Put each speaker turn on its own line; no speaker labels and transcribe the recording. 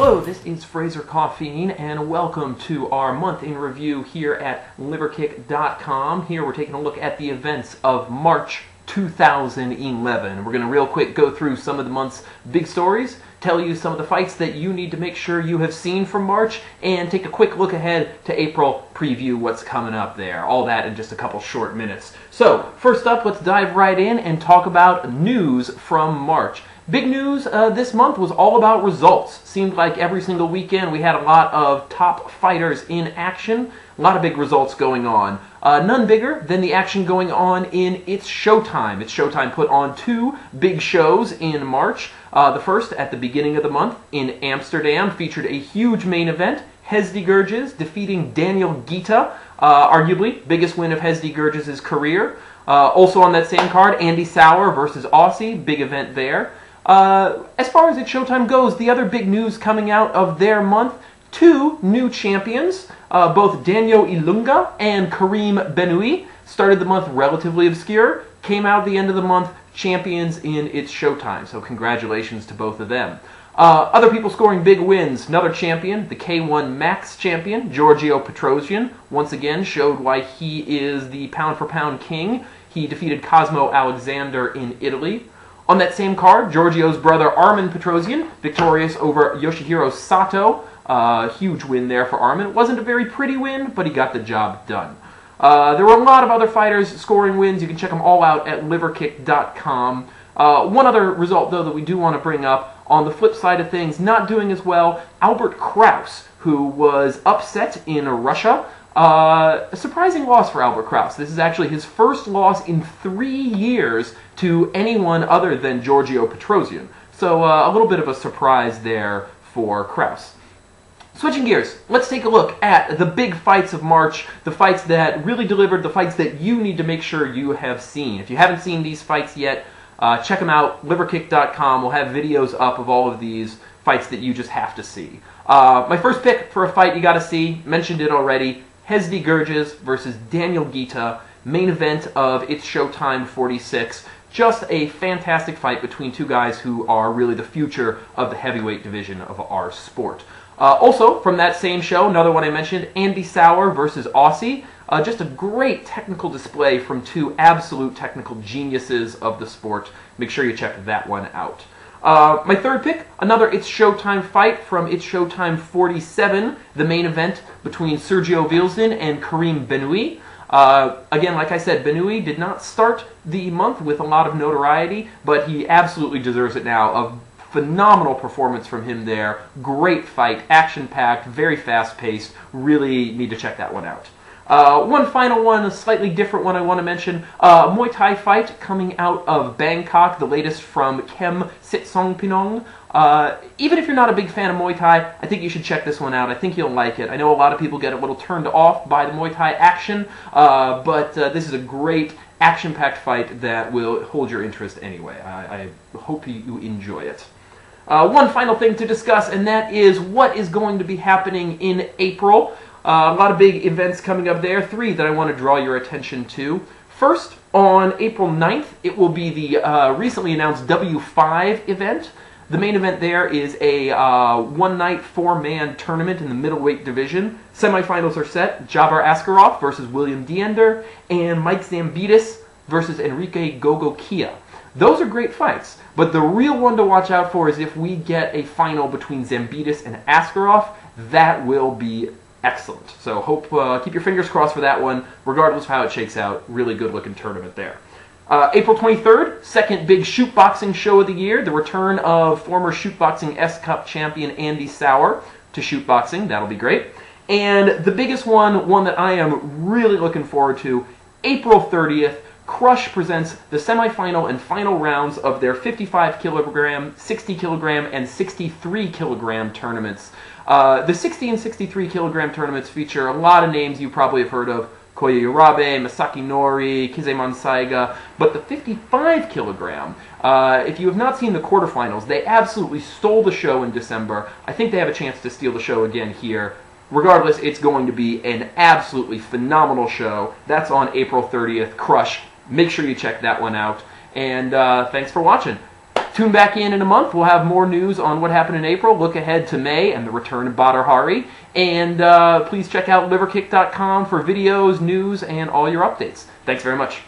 Hello, this is Fraser Coffeen, and welcome to our month in review here at LiverKick.com. Here we're taking a look at the events of March 2011. We're going to real quick go through some of the month's big stories, tell you some of the fights that you need to make sure you have seen from March, and take a quick look ahead to April, preview what's coming up there. All that in just a couple short minutes. So, first up, let's dive right in and talk about news from March. Big news this month was all about results. Seemed like every single weekend we had a lot of top fighters in action. A lot of big results going on. None bigger than the action going on in It's Showtime. It's Showtime put on two big shows in March. The first at the beginning of the month in Amsterdam featured a huge main event. Hezdy Gurges defeating Daniel Guita, arguably biggest win of Hezdy Gurges' career. Also on that same card, Andy Sauer versus Aussie, big event there. As far as It's Showtime goes, the other big news coming out of their month, two new champions, both Daniel Ilunga and Karim Benoui, started the month relatively obscure, came out at the end of the month champions in It's Showtime, so congratulations to both of them. Other people scoring big wins, another champion, the K1 Max champion, Giorgio Petrosian, once again showed why he is the pound-for-pound king. He defeated Cosmo Alexander in Italy. On that same card, Giorgio's brother Armin Petrosian, victorious over Yoshihiro Sato. Huge win there for Armin. It wasn't a very pretty win, but he got the job done. There were a lot of other fighters scoring wins. You can check them all out at LiverKick.com. One other result, though, that we do want to bring up, on the flip side of things, not doing as well, Albert Kraus, who was upset in Russia. A surprising loss for Albert Kraus. This is actually his first loss in 3 years to anyone other than Giorgio Petrosian. So a little bit of a surprise there for Kraus. Switching gears, let's take a look at the big fights of March, the fights that really delivered, the fights that you need to make sure you have seen. If you haven't seen these fights yet, check them out, liverkick.com. We'll have videos up of all of these fights that you just have to see. My first pick for a fight you got to see, mentioned it already, Hezdy Gurges versus Daniel Guita, main event of It's Showtime 46. Just a fantastic fight between two guys who are really the future of the heavyweight division of our sport. Also, from that same show, another one I mentioned, Andy Sauer versus Aussie. Just a great technical display from two absolute technical geniuses of the sport. Make sure you check that one out. My third pick, another It's Showtime fight from It's Showtime 47, the main event between Sergio Vilzin and Karim Benoui. Again, like I said, Benoui did not start the month with a lot of notoriety, but he absolutely deserves it now. A phenomenal performance from him there. Great fight, action-packed, very fast-paced. Really need to check that one out. One final one, a slightly different one I want to mention. A Muay Thai fight coming out of Bangkok, the latest from Kem Sitsongpinong. Even if you're not a big fan of Muay Thai, I think you should check this one out. I think you'll like it. I know a lot of people get a little turned off by the Muay Thai action, but this is a great action-packed fight that will hold your interest anyway. I hope you enjoy it. One final thing to discuss, and that is what is going to be happening in April. A lot of big events coming up there. Three that I want to draw your attention to. First, on April 9th, it will be the recently announced W5 event. The main event there is a one-night, four-man tournament in the middleweight division. Semifinals are set. Jabbar Askarov versus William Diender, and Mike Zambidis versus Enrique Gogokia. Those are great fights, but the real one to watch out for is if we get a final between Zambidis and Askarov. That will be excellent. So keep your fingers crossed for that one, regardless of how it shakes out. Really good looking tournament there. April 23rd, second big shootboxing show of the year, the return of former shootboxing S-Cup champion Andy Sauer to shootboxing. That'll be great. And the biggest one that I am really looking forward to, April 30th, Crush presents the semifinal and final rounds of their 55 kilogram, 60 kilogram, and 63 kilogram tournaments. The 60 and 63 kilogram tournaments feature a lot of names you probably have heard of. Koya Urabe, Masaki Nori, Kizeman Saiga. But the 55 kilogram, if you have not seen the quarterfinals, they absolutely stole the show in December. I think they have a chance to steal the show again here. Regardless, it's going to be an absolutely phenomenal show. That's on April 30th, Crush. Make sure you check that one out. And thanks for watching. Tune back in a month. We'll have more news on what happened in April. Look ahead to May and the return of Badr Hari. And please check out LiverKick.com for videos, news, and all your updates. Thanks very much.